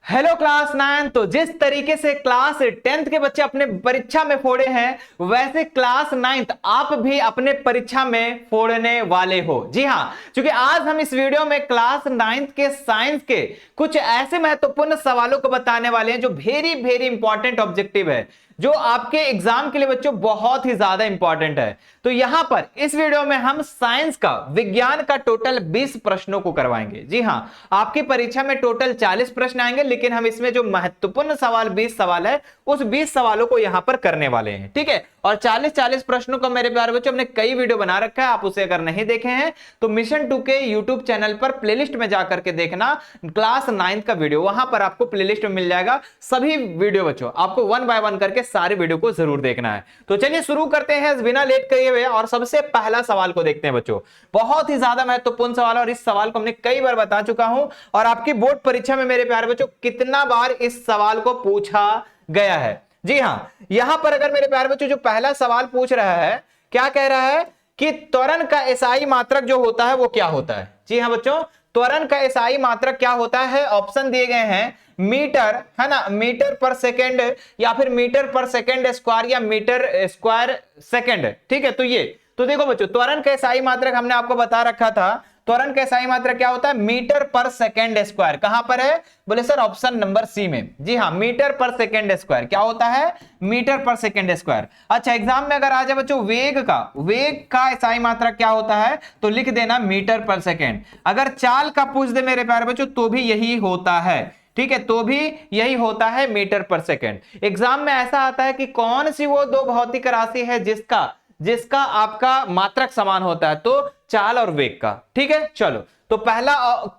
Hello class 9। तो जिस तरीके से क्लास 10th के बच्चे अपने परीक्षा में फोड़े हैं वैसे क्लास 9th आप भी अपने परीक्षा में फोड़ने वाले हो। जी हां, क्योंकि आज हम इस वीडियो में क्लास 9th के साइंस के कुछ ऐसे महत्वपूर्ण सवालों को बताने वाले हैं जो वेरी वेरी इंपॉर्टेंट ऑब्जेक्टिव है, जो आपके एग्जाम के लिए बच्चों बहुत ही ज्यादा इंपॉर्टेंट है। तो यहां पर इस वीडियो में हम साइंस का, विज्ञान का टोटल 20 प्रश्नों को करवाएंगे। जी हां, आपकी परीक्षा में टोटल 40 प्रश्न आएंगे, लेकिन हम इसमें जो महत्वपूर्ण सवाल 20 सवाल है उस 20 सवालों को यहां पर करने वाले हैं। ठीक है, और 40 प्रश्नों का मेरे प्यारे बच्चों हमने कई वीडियो बना रखा है, आप उसे अगर नहीं देखे हैं तो मिशन 2 के यूट्यूब चैनल पर प्लेलिस्ट में जाकर के देखना क्लास 9 का वीडियो, वहां पर आपको प्लेलिस्ट में मिल जाएगा सभी वीडियो। बच्चों आपको 1 बाय 1 करके सारे वीडियो को जरूर देखना है। तो चलिए शुरू करते हैं बिना लेट किए हुए, और सबसे पहला सवाल को देखते हैं बच्चों। बहुत ही ज्यादा महत्वपूर्ण सवाल है और इस सवाल को हमने कई बार बता चुका हूं, और आपकी बोर्ड परीक्षा में मेरे प्यारे बच्चों कितना बार इस सवाल को पूछा गया है। जी हां, यहां पर अगर मेरे प्यारे बच्चों जो पहला सवाल पूछ रहा है, क्या कह रहा है कि त्वरण का एसआई मात्रक जो होता है वो क्या होता है। जी हां बच्चों, त्वरण का एसआई मात्रक क्या होता है। ऑप्शन दिए गए हैं मीटर, है ना, मीटर पर सेकेंड, या फिर मीटर पर सेकेंड स्क्वायर, या मीटर स्क्वायर सेकेंड। ठीक है, तो देखो बच्चों, त्वरण का एसआई मात्रक हमने आपको बता रखा था। त्वरण का एसआई मात्रक क्या होता है, मीटर पर सेकेंड स्क्वायर। कहां पर है, बोले सर ऑप्शन नंबर सी में। जी हां, मीटर पर सेकेंड स्क्वायर क्या होता है, मीटर पर सेकेंड स्क्वायर। अच्छा, एग्जाम में अगर आ जाए बच्चों वेग का एसआई मात्रक क्या होता है, तो लिख देना मीटर पर सेकेंड। अगर चाल का पूछ दे मेरे प्यारे बच्चों तो भी यही होता है। ठीक है, तो भी यही होता है मीटर पर सेकेंड। एग्जाम में ऐसा आता है कि कौन सी वो दो भौतिक राशि है जिसका आपका मात्रक समान होता है, तो चाल और वेग का। ठीक है, चलो तो पहला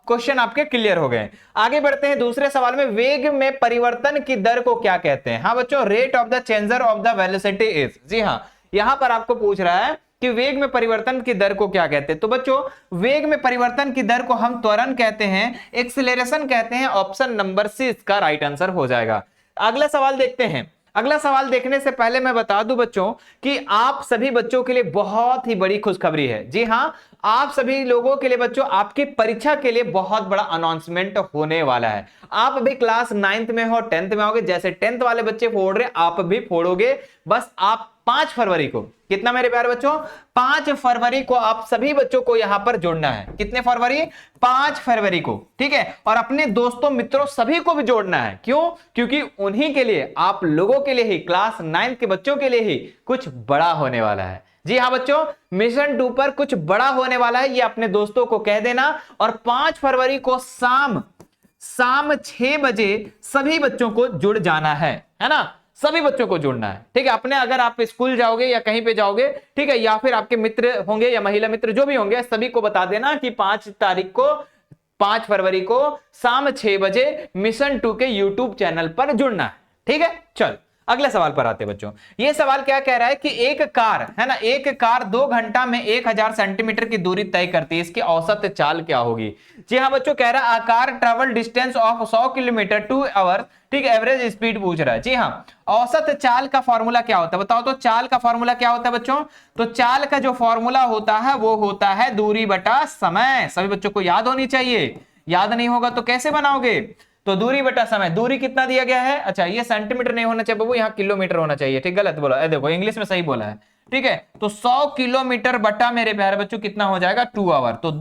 क्वेश्चन आपके क्लियर हो गए। आगे बढ़ते हैं दूसरे सवाल में। वेग में परिवर्तन की दर को क्या कहते हैं। हाँ बच्चों, rate of the changer of the velocity is. जी हाँ, यहां पर आपको पूछ रहा है कि वेग में परिवर्तन की दर को क्या कहते हैं। तो बच्चों वेग में परिवर्तन की दर को हम त्वरण कहते हैं, एक्सीलरेशन कहते हैं। ऑप्शन नंबर सी इसका राइट आंसर हो जाएगा। अगला सवाल देखते हैं। अगला सवाल देखने से पहले मैं बता दूं बच्चों कि आप सभी बच्चों के लिए बहुत ही बड़ी खुशखबरी है। जी हां, आप सभी लोगों के लिए बच्चों आपकी परीक्षा के लिए बहुत बड़ा अनाउंसमेंट होने वाला है। आप अभी क्लास 9th में हो, 10th में होगे, जैसे 10th वाले बच्चे फोड़ रहे आप भी फोड़ोगे। बस आप 5 फरवरी को, कितना मेरे प्यारे बच्चों, 5 फरवरी को आप सभी बच्चों को यहां पर जोड़ना है। कितने फरवरी, 5 फरवरी को। ठीक है, और अपने दोस्तों मित्रों सभी को भी जोड़ना है। क्यों, क्योंकि उन्हीं के लिए, आप लोगों के लिए ही, क्लास 9th के बच्चों के लिए ही कुछ बड़ा होने वाला है। जी हां बच्चों, मिशन 2 पर कुछ बड़ा होने वाला है, ये अपने दोस्तों को कह देना। और 5 फरवरी को शाम 6 बजे सभी बच्चों को जुड़ जाना है ना, सभी बच्चों को जुड़ना है। ठीक है, अपने अगर आप स्कूल जाओगे या कहीं पे जाओगे, ठीक है, या फिर आपके मित्र होंगे या महिला मित्र जो भी होंगे, सभी को बता देना कि 5 फरवरी को शाम 6 बजे मिशन 2 के यूट्यूब चैनल पर जुड़ना है। ठीक है, चल अगले सवाल पर आते बच्चों। यह सवाल क्या कह रहा है कि एक कार, है ना, एक कार 2 घंटा में 1000 सेंटीमीटर की दूरी तय करती है, इसकी औसत चाल क्या होगी। जी हाँ बच्चों, कह रहा है car travel distance of 100 kilometre 2 hour. ठीक, एवरेज स्पीड पूछ रहा है। जी हाँ, औसत चाल का फॉर्मूला क्या होता है बताओ। तो चाल का फॉर्मूला क्या होता है बच्चों, तो चाल का जो फॉर्मूला होता है वो होता है दूरी बटा समय। सभी बच्चों को याद होनी चाहिए, याद नहीं होगा तो कैसे बनाओगे। तो दूरी बटा समय, दूरी कितना दिया गया है, अच्छा ये सेंटीमीटर नहीं होना चाहिए बाबू, यहाँ किलोमीटर होना चाहिए। ठीक, गलत बोला, देखो इंग्लिश में सही बोला है। ठीक है, तो 100 किलोमीटर बटा मेरे प्यारे बच्चों कितना हो जाएगा, 2 आवर। तो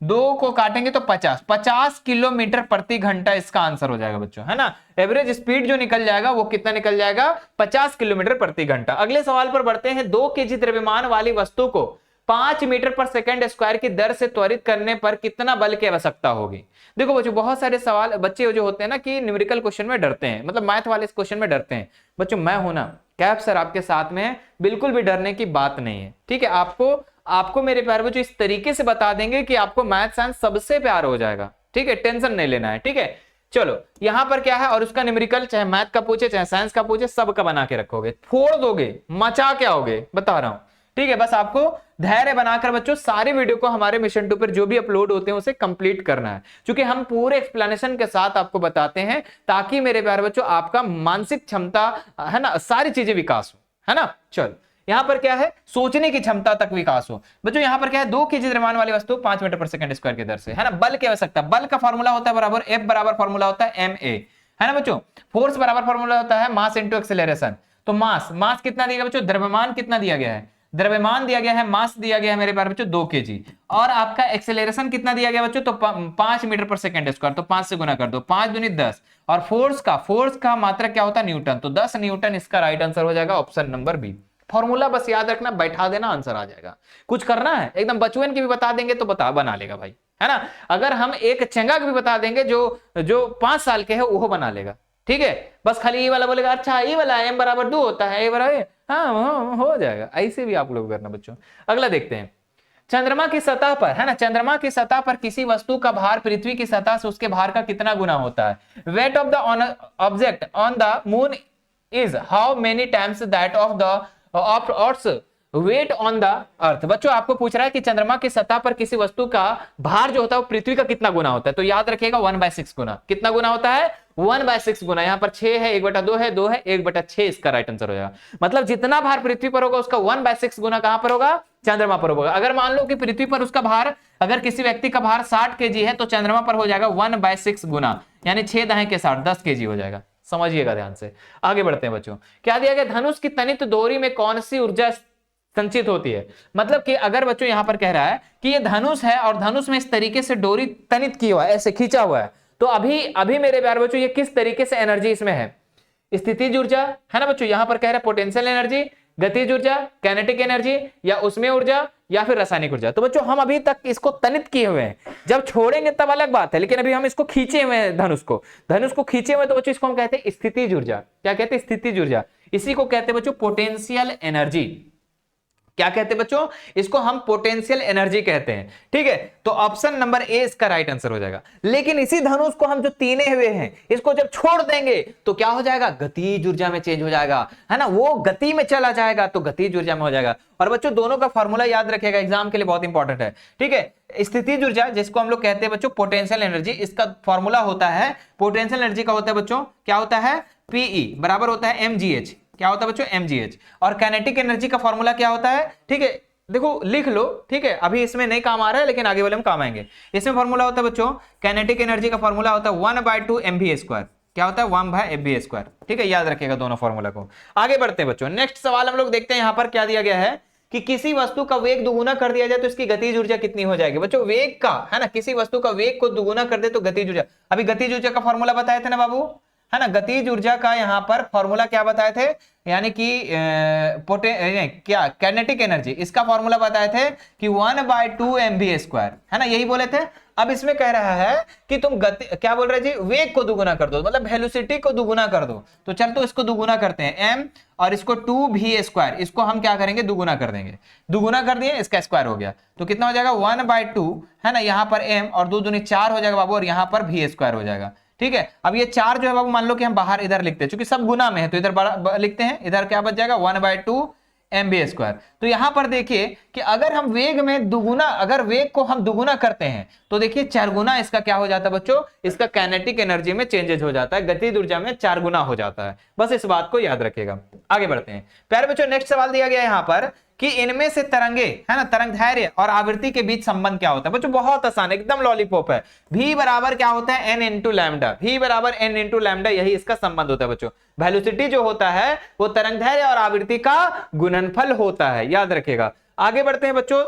दो को काटेंगे तो 50 किलोमीटर प्रति घंटा इसका आंसर हो जाएगा बच्चों, है ना। एवरेज स्पीड जो निकल जाएगा वो कितना निकल जाएगा, 50 किलोमीटर प्रति घंटा। अगले सवाल पर बढ़ते हैं। 2 केजी द्रव्यमान वाली वस्तु को 5 मीटर पर सेकेंड स्क्वायर की दर से त्वरित करने पर कितना बल की आवश्यकता होगी। देखो बच्चों, बहुत सारे सवाल बच्चे जो होते हैं ना कि न्यूमेरिकल क्वेश्चन में डरते हैं, मतलब मैथ वाले क्वेश्चन में डरते हैं। बच्चों मैं हूं ना, कैप सर आपके साथ में है, बिल्कुल भी डरने की बात नहीं है। ठीक है, आपको मेरे प्यारे बच्चों इस तरीके से बता देंगे कि आपको मैथ साइंस सबसे प्यार हो जाएगा। ठीक है, टेंशन नहीं लेना है। ठीक है, चलो यहां पर क्या है, और उसका न्यूमेरिकल चाहे मैथ का पूछे चाहे साइंस का पूछे, सबका बना के रखोगे, फोड़ दोगे, मचा के आओगे, बता रहा हूं। ठीक है, बस आपको धैर्य बनाकर बच्चों सारे वीडियो को हमारे मिशन 2 पर जो भी अपलोड होते हैं उसे कंप्लीट करना है, क्योंकि हम पूरे एक्सप्लेनेशन के साथ आपको बताते हैं, ताकि मेरे प्यारे बच्चों आपका मानसिक क्षमता, है ना, सारी चीजें विकास हो, है ना। चलो यहाँ पर क्या है, सोचने की क्षमता तक विकास हो। बच्चों यहाँ पर क्या है, 2 kg द्रव्यमान वाली वस्तु 5 मीटर पर सेकंड स्क्वायर की दर से, है ना। बल की आवश्यकता, बल का फॉर्मूला होता है बराबर F बराबर फॉर्मूला होता है ma, है ना बच्चों। फोर्स बराबर फॉर्मूला होता है मास इंटू एक्सेलरेशन। तो मास कितना दिया गया बच्चों, द्रव्यमान कितना दिया गया है, द्रव्यमान दिया गया है, मास दिया गया है मेरे पास बच्चों 2 kg, और आपका एक्सेलरेशन कितना दिया गया बच्चों, तो 5 मीटर पर सेकंड स्क्वायर, तो 5 से गुना कर दो, 5 दूनी 10, और फोर्स का मात्रक क्या होता है, न्यूटन, तो 10 न्यूटन इसका राइट आंसर हो जाएगा ऑप्शन नंबर बी। फॉर्मूला बस याद रखना, बैठा देना, आंसर आ जाएगा। कुछ करना है, एकदम बचपन की भी बता देंगे तो बना लेगा भाई, है ना। अगर हम एक चंगा भी बता देंगे जो 5 साल के है वो बना लेगा, ठीक है। बस खाली ये वाला बोलेगा अच्छा ये वाला m बराबर 2 होता है, ये बराबर, हाँ हो जाएगा। ऐसे भी आप लोग करना बच्चों। अगला देखते हैं, चंद्रमा की सतह पर, है ना, चंद्रमा की सतह पर किसी वस्तु का भार पृथ्वी की सतह से उसके भार का कितना गुना होता है। Weight of the object on the moon is how many times that of the earth weight on the earth. बच्चों आपको पूछ रहा है कि चंद्रमा की सतह पर किसी वस्तु का भार जो होता है वो पृथ्वी का कितना गुना होता है, तो याद रखिएगा 1/6 गुना। कितना गुना होता है, 1/6 गुना। यहाँ पर 6 है, 1/2 है, 2 है, 1/6 इसका राइट आंसर हो जाएगा। मतलब जितना भार पृथ्वी पर होगा उसका 1/6 गुना कहां पर होगा, चंद्रमा पर होगा। अगर मान लो कि पृथ्वी पर उसका भार, अगर किसी व्यक्ति का भार 60 kg है तो चंद्रमा पर हो जाएगा 1/6 गुना, यानी 6 दाएं के 60, 10 kg हो जाएगा। समझिएगा ध्यान से। आगे बढ़ते हैं बच्चों, क्या दिया गया, धनुष की तनित डोरी में कौन सी ऊर्जा संचित होती है। मतलब कि अगर बच्चों यहां पर कह रहा है कि ये धनुष है और धनुष में इस तरीके से डोरी तनित की हुआ है, ऐसे खींचा हुआ है, तो अभी मेरे प्यारे बच्चों ये किस तरीके से एनर्जी इसमें है, स्थितिज ऊर्जा, है ना बच्चों। यहां पर कह रहा है पोटेंशियल एनर्जी, गतिज ऊर्जा, कैनेटिक एनर्जी, या उसमें ऊर्जा, या फिर रासायनिक ऊर्जा। तो बच्चों हम अभी तक इसको तनित किए हुए हैं, जब छोड़ेंगे तब अलग बात है, लेकिन अभी हम इसको खींचे हुए हैं, धनुष को खींचे हुए, तो बच्चों इसको हम कहते हैं स्थितिज ऊर्जा। क्या कहते हैं, स्थितिज ऊर्जा। इसी को कहते हैं बच्चों पोटेंशियल एनर्जी। क्या कहते हैं बच्चों, इसको हम पोटेंशियल एनर्जी कहते हैं, ठीक है। तो ऑप्शन नंबर ए इसका राइट आंसर हो जाएगा। लेकिन इसी धनुष को हम जो तीने हुए हैं इसको जब छोड़ देंगे तो क्या हो जाएगा, गतिज ऊर्जा में चेंज हो जाएगा, है ना, वो गति में चला जाएगा तो गतिज ऊर्जा में हो जाएगा। और बच्चों दोनों का फॉर्मूला याद रखिएगा, एग्जाम के लिए बहुत इंपॉर्टेंट है, ठीक है। स्थितिज ऊर्जा जिसको हम लोग कहते हैं बच्चों पोटेंशियल एनर्जी, इसका फॉर्मूला होता है, पोटेंशियल एनर्जी का होता है बच्चों, क्या होता है, पीई बराबर होता है mgh। क्या होता है बच्चों, mgh। और काइनेटिक एनर्जी का फॉर्मूला क्या होता है, ठीक है, देखो लिख लो, ठीक है, अभी इसमें नहीं काम आ रहा है लेकिन आगे वाले में काम आएंगे। इसमें फॉर्मूला होता है बच्चों, काइनेटिक एनर्जी का फॉर्मूला होता है 1/2 mv²। क्या होता है, 1/mv², ठीक है, याद रखिएगा दोनों फॉर्मूला को। आगे बढ़ते हैं बच्चों, नेक्स्ट सवाल हम लोग देखते हैं। यहां पर क्या दिया गया है कि किसी वस्तु का वेग दुगुना कर दिया जाए तो इसकी गतिज ऊर्जा कितनी हो जाएगी। बच्चों वेग का, है ना, किसी वस्तु का वेग को दुगुना कर दे तो गतिज ऊर्जा, अभी गतिज ऊर्जा का फॉर्मूला बताए थे ना बाबू, है ना। गतिज ऊर्जा का यहाँ पर फॉर्मूला क्या बताए थे, यानी कि क्या काइनेटिक एनर्जी, इसका फॉर्मूला बताए थे कि 1/2 mv², है ना, यही बोले थे। अब इसमें कह रहा है कि तुम गति, क्या बोल रहे जी, वेग को दुगुना कर दो, मतलब वेलोसिटी को दुगुना कर दो। तो चल तो इसको दुगुना करते हैं, m और इसको 2v², इसको हम क्या करेंगे, दुगुना कर देंगे। दुगुना कर दिए, इसका स्क्वायर हो गया, तो कितना हो जाएगा 1/2, है ना, यहाँ पर m और 2 दूनी 4 हो जाएगा बाबू, और यहाँ पर v² हो जाएगा, ठीक है। अब ये 4 जो है बाबू मान लो कि हम बाहर इधर लिखते हैं, क्योंकि सब गुना में है तो इधर लिखते हैं, इधर क्या बच जाएगा 1/2 mv²। तो यहां पर देखिए कि अगर हम वेग में दुगुना, अगर वेग को हम दुगुना करते हैं तो देखिए 4 गुना इसका क्या हो जाता है बच्चों, इसका काइनेटिक एनर्जी में चेंजेस हो जाता है, गतिज ऊर्जा में 4 गुना हो जाता है। बस इस बात को याद रखिएगा। आगे बढ़ते हैं प्यारे बच्चों, नेक्स्ट सवाल दिया गया है यहां पर कि इनमें से तरंगे, है ना, तरंगदैर्घ्य और आवृत्ति के बीच संबंध क्या होता है। बच्चों बहुत आसान, एकदम लॉलीपॉप है। v बराबर क्या होता है, n × लैम्डा, v बराबर n × लैम्डा, यही इसका संबंध होता है बच्चों। वेलोसिटी जो होता है वो तरंगदैर्घ्य और आवृत्ति का गुणनफल होता है, याद रखिएगा। आगे बढ़ते हैं बच्चों,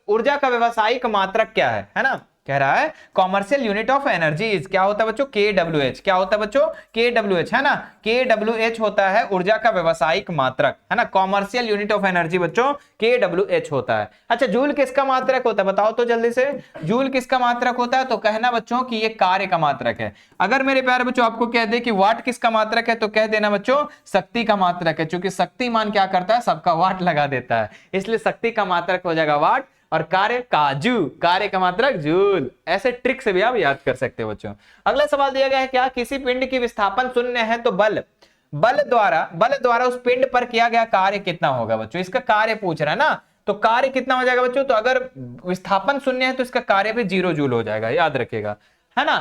ऊर्जा का व्यवसायिक मात्रक क्या है ना, कह रहा है कॉमर्शियल यूनिट ऑफ एनर्जी क्या होता है बच्चों, kWh। क्या होता है बच्चों, kWh, है ना, kWh होता है ऊर्जा का व्यवसायिक मात्रक, है ना, कॉमर्शियल यूनिट ऑफ एनर्जी बच्चों kWh होता है। अच्छा जूल किसका मात्रक होता है, बताओ तो जल्दी से, जूल किसका मात्रक होता है, तो कहना बच्चों कि ये कार्य का मात्रक है। अगर मेरे प्यारे बच्चों आपको कह दे कि वाट किसका मात्रक है तो कह देना बच्चों शक्ति का मात्रक है, क्योंकि शक्तिमान क्या करता है, सबका वाट लगा देता है, इसलिए शक्ति का मात्रक हो जाएगा वाट, और कार्य का जूल, कार्य का मात्रक जूल। ऐसे ट्रिक से भी आप याद कर सकते हो बच्चों। अगला सवाल दिया गया है, क्या किसी पिंड की विस्थापन शून्य है तो बल द्वारा उस पिंड पर किया गया कार्य कितना होगा। बच्चों इसका कार्य पूछ रहा है ना, तो कार्य कितना हो जाएगा बच्चों, तो अगर विस्थापन शून्य है तो इसका कार्य भी 0 जूल हो जाएगा, याद रखिएगा, है ना।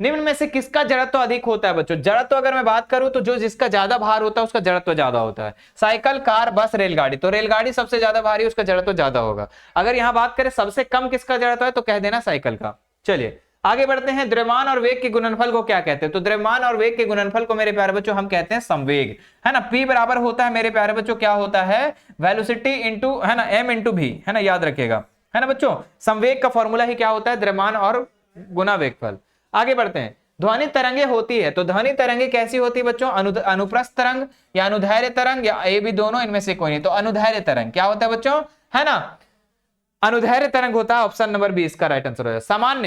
निम्न में से किसका जड़त्व अधिक होता है बच्चों? जड़त्व अगर मैं बात करूं तो जो जिसका ज्यादा भार होता है उसका जड़त्व ज्यादा होता है। साइकिल, कार, बस, रेलगाड़ी, तो रेलगाड़ी सबसे ज्यादा भारी, उसका जड़त्व ज्यादा होगा। अगर यहां बात करें सबसे कम किसका जड़त्व है तो कह देना साइकिल का। चलिए आगे बढ़ते हैं। द्रव्यमान और वेग के गुणनफल को क्या कहते हैं? तो द्रव्यमान और वेग के गुणनफल को मेरे प्यारे बच्चों हम कहते हैं संवेग, है ना। P बराबर होता है मेरे प्यारे बच्चों क्या होता है? वेलोसिटी इंटू, है ना, m इंटू भी, है ना, याद रखिएगा, है ना बच्चों। संवेग का फॉर्मूला ही क्या होता है? द्रव्यमान और गुना वेगफल। आगे बढ़ते हैं। ध्वनि तरंगे होती है, तो ध्वनि तरंगे कैसी होती है बच्चों? अनुप्रस्थ तरंग या अनुदैर्ध्य तरंग या ये भी दोनों, इनमें से कोई नहीं। तो अनुदैर्ध्य तरंग क्या होता है बच्चों? है ना, अनुदैर्ध्य तरंग होता है। ऑप्शन नंबर 20 का राइट आंसर हो जाएगा।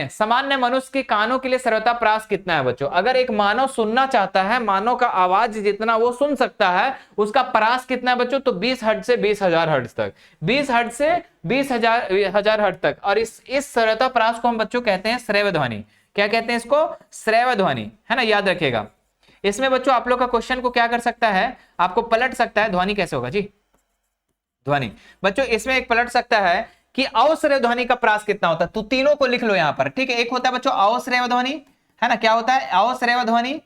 सामान्य मनुष्य के कानों के लिए सर्वथा प्रास कितना है बच्चों? अगर एक मानव सुनना चाहता है, मानव का आवाज जितना वो सुन सकता है उसका प्रास कितना है बच्चों? तो 20 हर्ट्ज से 20,000 हर्ट्ज तक, 20 हर्ट्ज से 20,000 हर्ट्ज तक। और इस सर्वथा प्रास को हम बच्चों कहते हैं श्रव्य ध्वनि। क्या कहते हैं इसको? श्रव्य ध्वनि, है ना, याद रखिएगा। इसमें बच्चों आप लोग का क्वेश्चन को क्या कर सकता है, आपको पलट सकता है। ध्वनि कैसे होगा जी? ध्वनि बच्चों इसमें एक पलट सकता है कि अवश्रव्य ध्वनि का प्रास कितना होता है। तो तीनों को लिख लो यहां पर, ठीक है। एक होता है बच्चों अवश्रव्य ध्वनि, है ना, क्या होता है? अवश्रव्य ध्वनि।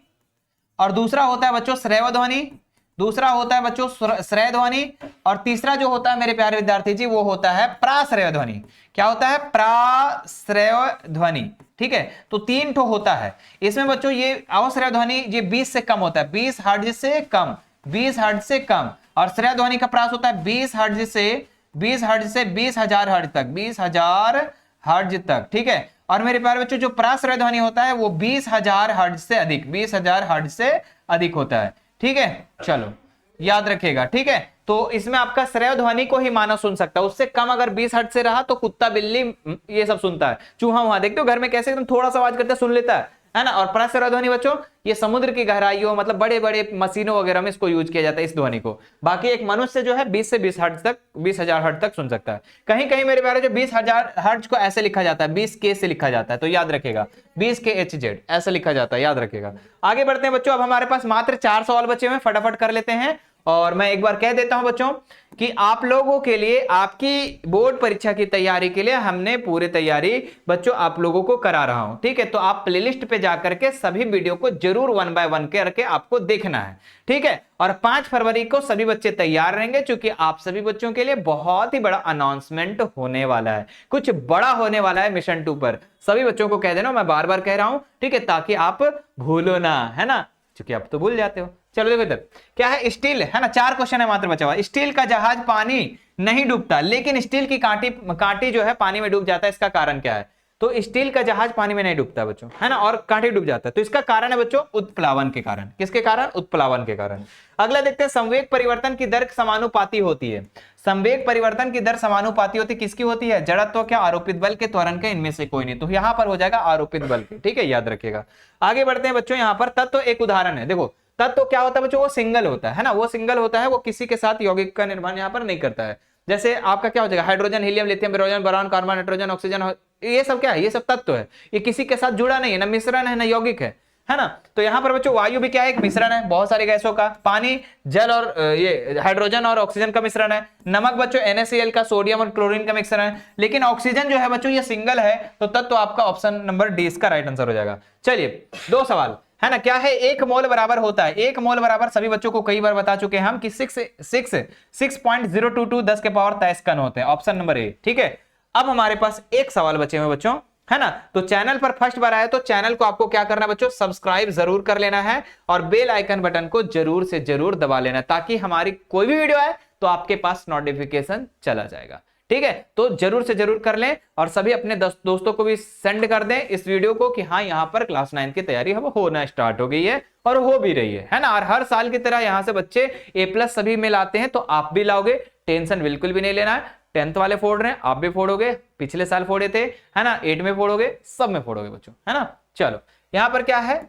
और दूसरा होता है बच्चों श्रव्य ध्वनि, दूसरा होता है बच्चों श्रव्य ध्वनि, और तीसरा जो होता है मेरे प्यारे विद्यार्थी जी वो होता है प्राश्रव्य ध्वनि। क्या होता है? प्राश्रव्य ध्वनि, ठीक है। तो 3 ठो होता है इसमें बच्चों। ये अवश्रव्य ध्वनि ये 20 से कम होता है, 20 हर्ट्ज से कम, 20 हर्ट्ज से कम। और श्रव्य ध्वनि का प्रास होता है 20 हर्ट्ज से 20,000 हर्ट्ज तक, 20,000 हर्ट्ज तक, ठीक है। और मेरे प्यारे बच्चों जो प्राश्रव्य ध्वनि होता है वो 20,000 हर्ट्ज से अधिक, 20,000 हर्ट्ज से अधिक होता है, ठीक है। चलो याद रखिएगा, ठीक है। तो इसमें आपका श्रव्य ध्वनि को ही मानव सुन सकता है, उससे कम अगर 20 हर्ट्ज से रहा तो कुत्ता, बिल्ली ये सब सुनता है। चूहा वहां देखते हो घर में कैसे एकदम थोड़ा सा आवाज करते सुन लेता है ना। और प्राश्रव्य ध्वनि बच्चों ये समुद्र की गहराइयों, मतलब बड़े बड़े मशीनों वगैरह में इसको यूज किया जाता है इस ध्वनि को। बाकी एक मनुष्य जो है 20 से 20 हर्ट्ज तक, 20,000 हर्ट्ज तक सुन सकता है। कहीं कहीं मेरे प्यारे जो 20,000 हर्ट्ज को ऐसे लिखा जाता है, 20K से लिखा जाता है, तो याद रखेगा 20KHZ ऐसा लिखा जाता है, याद रखेगा। आगे बढ़ते हैं बच्चों। अब हमारे पास मात्र 4 सवाल बचे हुए, फटाफट कर लेते हैं। और मैं एक बार कह देता हूं बच्चों कि आप लोगों के लिए, आपकी बोर्ड परीक्षा की तैयारी के लिए हमने पूरी तैयारी बच्चों आप लोगों को करा रहा हूं, ठीक है। तो आप प्लेलिस्ट पे जाकर के सभी वीडियो को जरूर 1 बाय 1 करके आपको देखना है, ठीक है। और 5 फरवरी को सभी बच्चे तैयार रहेंगे, क्योंकि आप सभी बच्चों के लिए बहुत ही बड़ा अनाउंसमेंट होने वाला है, कुछ बड़ा होने वाला है मिशन 2 पर। सभी बच्चों को कह देना, मैं बार बार कह रहा हूं, ठीक है, ताकि आप भूलो ना, है ना, क्योंकि आप तो भूल जाते हो। चलो देखो इधर क्या है, स्टील, है ना, 4 क्वेश्चन है मात्र बचा हुआ। स्टील का जहाज पानी नहीं डूबता, लेकिन स्टील की कांटी जो है पानी में डूब जाता है, इसका कारण क्या है? तो स्टील का जहाज पानी में नहीं डूबता बच्चों, है ना, और कांटे डूब जाता है, तो इसका कारण है बच्चों उत्प्लावन के कारण। किसके कारण? उत्प्लावन के कारण। अगला देखते हैं, संवेग परिवर्तन की दर समानुपाती होती है। संवेग परिवर्तन की दर समानुपाती होती किसकी होती है? जड़त्व क्या आरोपित बल के, त्वरण के, इनमें से कोई नहीं। तो यहां पर हो जाएगा आरोपित बल के, ठीक है, याद रखिएगा। आगे बढ़ते हैं बच्चों। यहां पर तत्व एक उदाहरण है, देखो तत्व क्या होता है बच्चों? वो सिंगल होता है ना, वो सिंगल होता है, वो किसी के साथ यौगिक का निर्माण यहां पर नहीं करता है। जैसे आपका क्या हो जाएगा, hydrogen, helium, lithium, boron, boron, carbon, nitrogen, oxygen, ये सब क्या है? ये सब तत्व है, ये किसी के साथ जुड़ा नहीं है, ना मिश्रण है ना यौगिक है ना। तो यहां पर बच्चों वायु भी क्या है? एक मिश्रण है बहुत सारी गैसों का। पानी, जल और ये हाइड्रोजन और ऑक्सीजन का मिश्रण है। नमक बच्चों NaCl का, सोडियम और क्लोरीन का मिश्रण है। लेकिन ऑक्सीजन जो है बच्चों ये सिंगल है, तो तत्व आपका ऑप्शन नंबर डी इसका राइट आंसर हो जाएगा। चलिए 2 सवाल, है ना, क्या है? 1 मोल बराबर होता है, 1 मोल बराबर सभी बच्चों को कई बार बता चुके हैं हम कि 6.022 10 के पावर 23 कण होते हैं, ऑप्शन नंबर ए, ठीक है। अब हमारे पास एक सवाल बचे हुए बच्चों, है ना। तो चैनल पर फर्स्ट बार आया तो चैनल को आपको क्या करना है बच्चों? सब्सक्राइब जरूर कर लेना है और बेल आइकन बटन को जरूर से जरूर दबा लेना है, ताकि हमारी कोई भी वीडियो आए तो आपके पास नोटिफिकेशन चला जाएगा, ठीक है। तो जरूर से जरूर कर लें और सभी अपने दोस्तों को भी सेंड कर दें इस वीडियो को कि हाँ यहाँ पर क्लास 9 की तैयारी अब होना स्टार्ट हो गई है, और हो भी रही है ना। और हर साल की तरह यहाँ से बच्चे A+ सभी में लाते हैं, तो आप भी लाओगे, टेंशन बिल्कुल भी नहीं लेना है। 10th वाले फोड़ रहे हैं, आप भी फोड़ोगे, पिछले साल फोड़े थे, है ना, 8 में फोड़ोगे, सब में फोड़ोगे बच्चों, है ना। चलो यहाँ पर क्या है,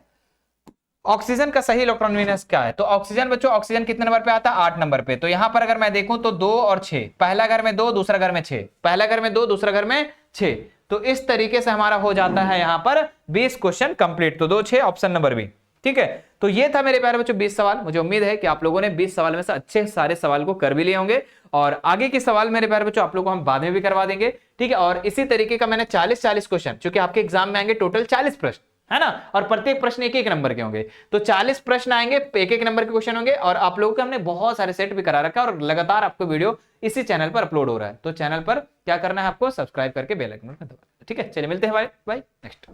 ऑक्सीजन का सही इलेक्ट्रॉन विन्यास क्या है? तो ऑक्सीजन बच्चों, ऑक्सीजन कितने नंबर पे आता है? 8 नंबर पे। तो यहां पर अगर मैं देखूं तो 2 और 6, पहला घर में 2, दूसरा घर में 6, पहला घर में 2, दूसरा घर में 6। तो इस तरीके से हमारा हो जाता है यहां पर 20 क्वेश्चन कंप्लीट। तो 2 6 ऑप्शन नंबर बी, ठीक है। तो ये था मेरे प्यारे बच्चों 20 सवाल। मुझे उम्मीद है कि आप लोगों ने 20 सवाल में से अच्छे सारे सवाल को कर भी लिए होंगे, और आगे के सवाल मेरे प्यारे बच्चों आप लोगों को हम बाद में भी करवा देंगे, ठीक है। और इसी तरीके का मैंने 40-40 क्वेश्चन, चूंकि आपके एग्जाम में आएंगे टोटल 40 प्रश्न, है ना। और प्रत्येक प्रश्न एक एक नंबर के होंगे, तो 40 प्रश्न आएंगे, एक एक नंबर के क्वेश्चन होंगे। और आप लोगों के हमने बहुत सारे सेट भी करा रखा है, और लगातार आपको वीडियो इसी चैनल पर अपलोड हो रहा है। तो चैनल पर क्या करना है, आपको सब्सक्राइब करके बेल आइकन पर दबाना। ठीक है, चलिए मिलते हैं भाई नेक्स्ट।